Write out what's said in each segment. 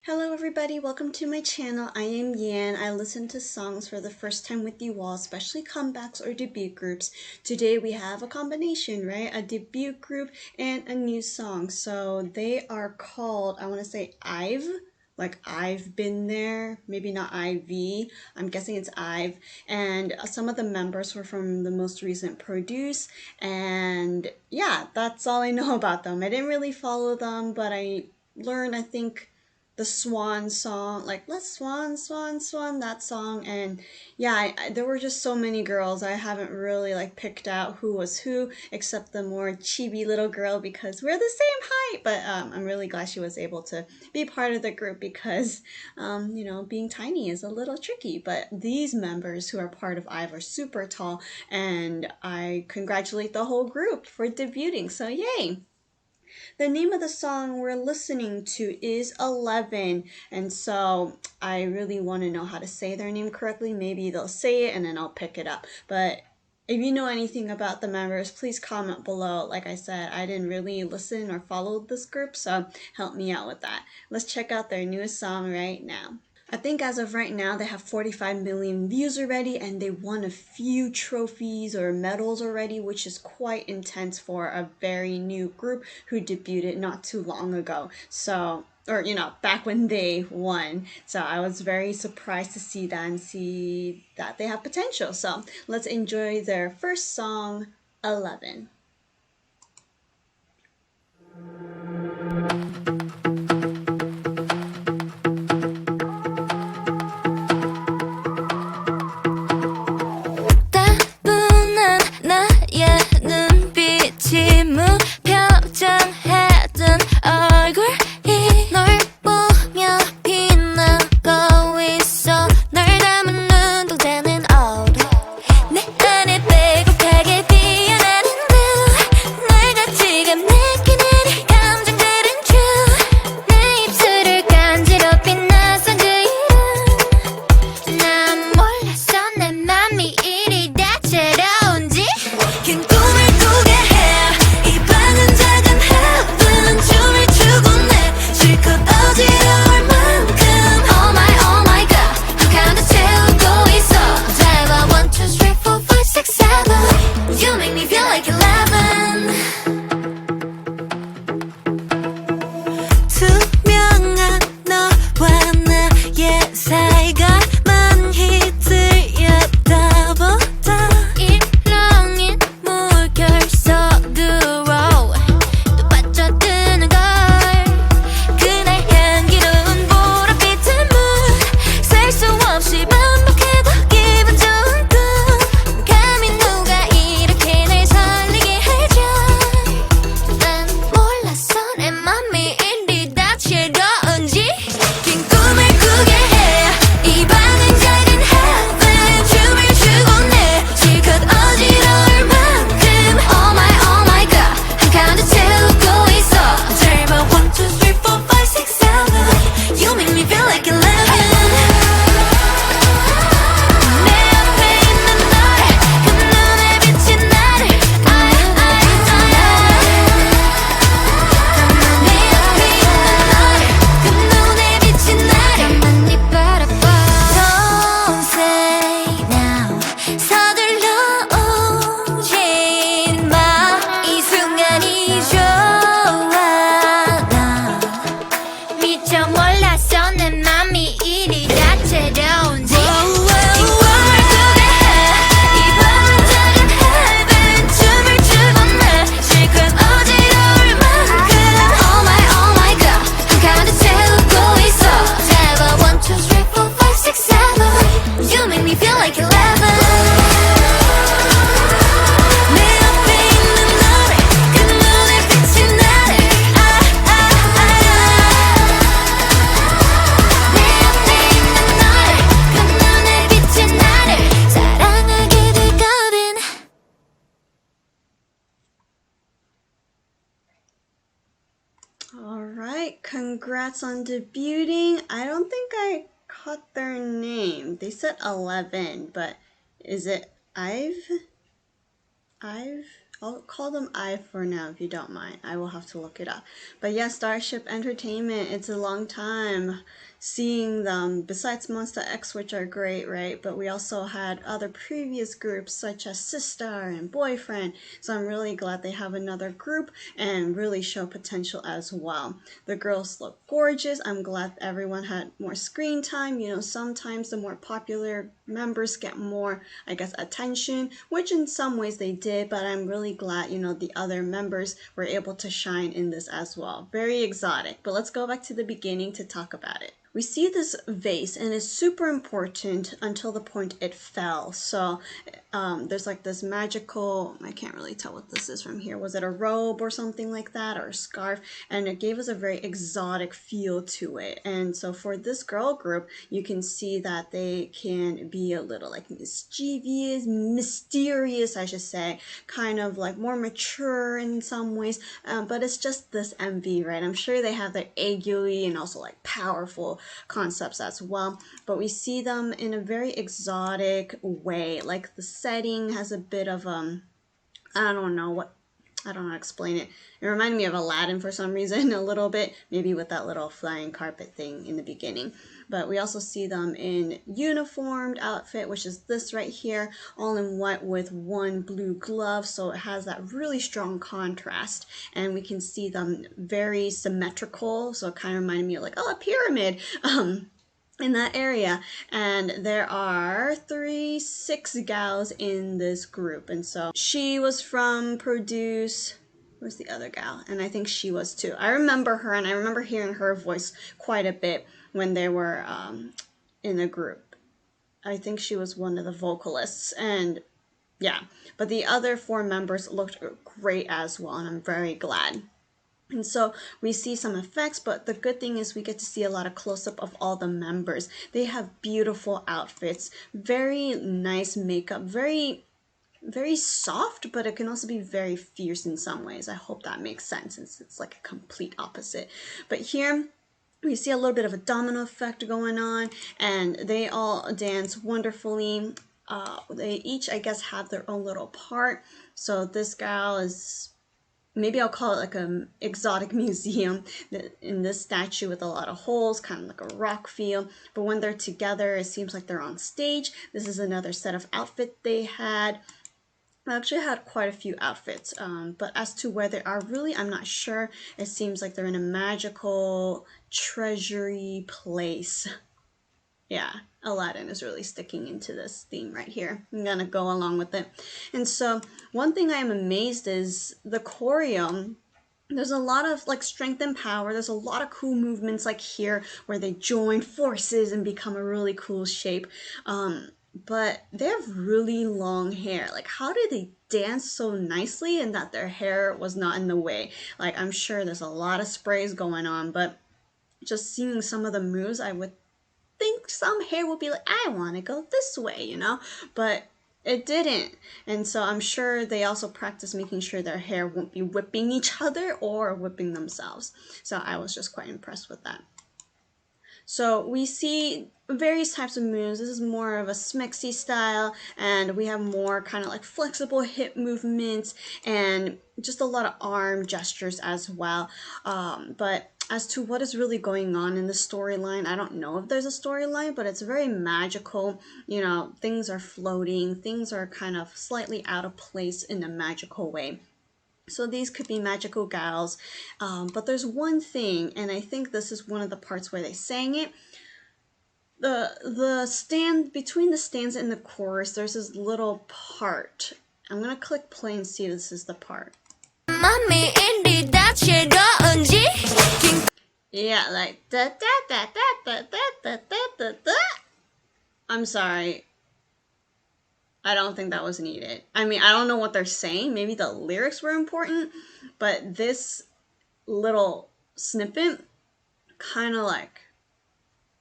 Hello everybody, welcome to my channel. I am Yan. I listen to songs for the first time with you all, especially comebacks or debut groups. Today we have a combination, right? A debut group and a new song. So they are called, I want to say IVE, like I've been there, maybe not IVE. I'm guessing it's IVE. And some of the members were from the most recent Produce. And yeah, that's all I know about them. I didn't really follow them, but I learned, I think, the Swan song, like let's swan, swan, swan, that song. And yeah, there were just so many girls. I haven't really like picked out who was who, except the more chibi little girl because we're the same height. But I'm really glad she was able to be part of the group because, being tiny is a little tricky. But these members who are part of IVE are super tall, and I congratulate the whole group for debuting. So yay! The name of the song we're listening to is 11, and so I really want to know how to say their name correctly. Maybe they'll say it and then I'll pick it up. But if you know anything about the members, please comment below. Like I said, I didn't really listen or follow this group, so help me out with that. Let's check out their newest song right now. I think as of right now, they have 45 million views already, and they won a few trophies or medals already, which is quite intense for a very new group who debuted not too long ago. So, or back when they won. So I was very surprised to see that and see that they have potential. So let's enjoy their first song, 11. Alright, congrats on debuting. I don't think I caught their name. They said 11, but is it IVE? IVE? I'll call them IVE for now if you don't mind. I will have to look it up. But yeah, Starship Entertainment, it's a long time seeing them, besides Monster X, which are great, right? But we also had other previous groups such as Sistar and Boyfriend. So I'm really glad they have another group and really show potential as well. The girls look gorgeous. I'm glad everyone had more screen time. You know, sometimes the more popular members get more, I guess, attention, which in some ways they did, but I'm really glad, you know, the other members were able to shine in this as well. Very exotic. But let's go back to the beginning to talk about it. We see this vase and it's super important until the point it fell. So there's like this magical, I can't really tell what this is from here. Was it a robe or something like that, or a scarf? And it gave us a very exotic feel to it. And so for this girl group, you can see that they can be a little like mischievous, mysterious, I should say, kind of like more mature in some ways. But it's just this MV, right? I'm sure they have their aguey and also like powerful concepts as well, but we see them in a very exotic way. Like the setting has a bit of I don't know how to explain it. It reminded me of Aladdin for some reason, a little bit, maybe with that little flying carpet thing in the beginning. But we also see them in uniformed outfit, which is this right here, all in white with one blue glove, so it has that really strong contrast. And we can see them very symmetrical, so it kind of reminded me of like, oh, a pyramid. In that area. And there are 6 gals in this group, and so she was from Produce. Where's the other gal? And I think she was too. I remember her, and I remember hearing her voice quite a bit when they were in the group. I think she was one of the vocalists, and yeah, but the other 4 members looked great as well, and I'm very glad. And so we see some effects, but the good thing is we get to see a lot of close-up of all the members. They have beautiful outfits, very nice makeup, very soft, but it can also be very fierce in some ways. I hope that makes sense, since it's like a complete opposite. But here we see a little bit of a domino effect going on, and they all dance wonderfully. They each, I guess, have their own little part. So this gal is, maybe I'll call it like an exotic museum in this statue with a lot of holes, kind of like a rock feel. But when they're together, it seems like they're on stage. This is another set of outfit they had. I actually had quite a few outfits, but as to where they are, really, I'm not sure. It seems like they're in a magical treasury place. Yeah, Aladdin is really sticking into this theme right here. I'm gonna go along with it. And so one thing I am amazed is the choreo. There's a lot of like strength and power. There's a lot of cool movements like here where they join forces and become a really cool shape. But they have really long hair. Like, how do they dance so nicely and that their hair was not in the way? Like, I'm sure there's a lot of sprays going on, but just seeing some of the moves, I would think some hair will be like, I want to go this way, you know, but it didn't. And so I'm sure they also practice making sure their hair won't be whipping each other or whipping themselves. So I was just quite impressed with that. So we see various types of moves. This is more of a smexy style, and we have more kind of like flexible hip movements and just a lot of arm gestures as well. But as to what is really going on in the storyline, I don't know if there's a storyline, but it's very magical. You know, things are floating, things are kind of slightly out of place in a magical way. So these could be magical gals, but there's one thing, and I think this is one of the parts where they sang it. The stand, between the stanza and the chorus, there's this little part. I'm gonna click play and see if this is the part. Yeah, like da da da da da da da da da. I'm sorry. I don't think that was needed. I mean, I don't know what they're saying. Maybe the lyrics were important, but this little snippet kind of like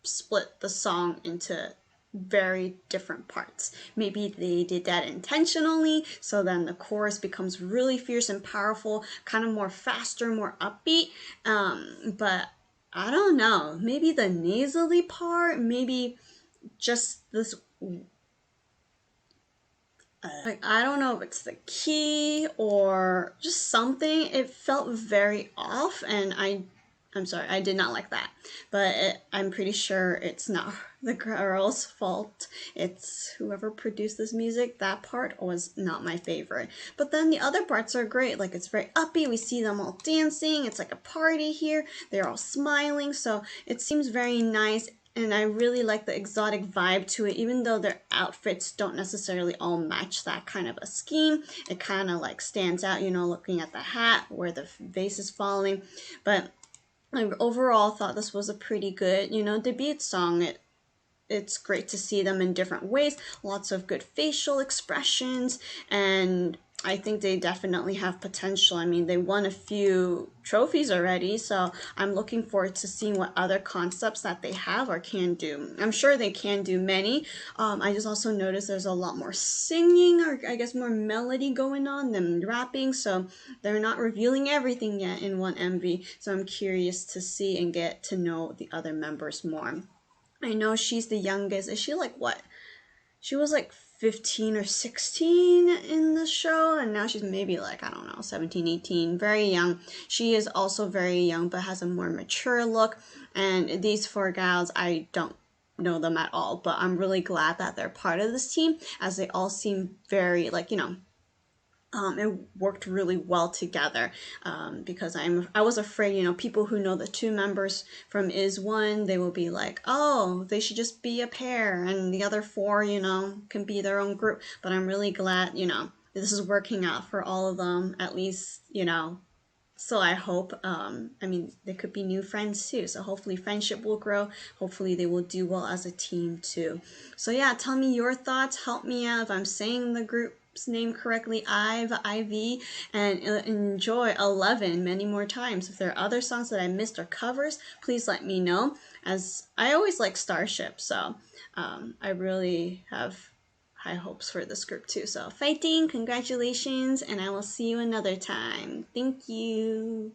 split the song into very different parts. Maybe they did that intentionally, so then the chorus becomes really fierce and powerful, kind of more faster, more upbeat. But I don't know. Maybe the nasally part, maybe just this like, I don't know if it's the key or just something. It felt very off, and I'm sorry, I did not like that. But I'm pretty sure it's not the girl's fault. It's whoever produced this music. That part was not my favorite. But then the other parts are great. Like, it's very upbeat. We see them all dancing. It's like a party here. They're all smiling. So it seems very nice. And I really like the exotic vibe to it, even though their outfits don't necessarily all match that kind of a scheme. It kind of like stands out, you know, looking at the hat where the vase is falling. But I overall thought this was a pretty good, you know, debut song. It's great to see them in different ways, lots of good facial expressions, and I think they definitely have potential. I mean, they won a few trophies already, so I'm looking forward to seeing what other concepts that they have or can do. I'm sure they can do many. I just also noticed there's a lot more singing, or I guess more melody going on than rapping, so they're not revealing everything yet in one MV, so I'm curious to see and get to know the other members more. I know she's the youngest. Is she like what? She was like 15 or 16 in the show, and now she's maybe like, I don't know, 17, 18. Very young. She is also very young, but has a more mature look. And these four gals, I don't know them at all, but I'm really glad that they're part of this team, as they all seem very, like, you know, it worked really well together, because I was afraid, you know, people who know the two members from Is One, they will be like, oh, they should just be a pair, and the other four, you know, can be their own group. But I'm really glad, you know, this is working out for all of them, at least, you know. So I hope, I mean, they could be new friends too. So hopefully friendship will grow. Hopefully they will do well as a team too. So yeah, tell me your thoughts. Help me out if I'm saying the group's name correctly, IVE, IVE, and enjoy 11 many more times. If there are other songs that I missed or covers, please let me know, as I always like Starship. So I really have high hopes for this group too. So fighting, congratulations, and I will see you another time. Thank you.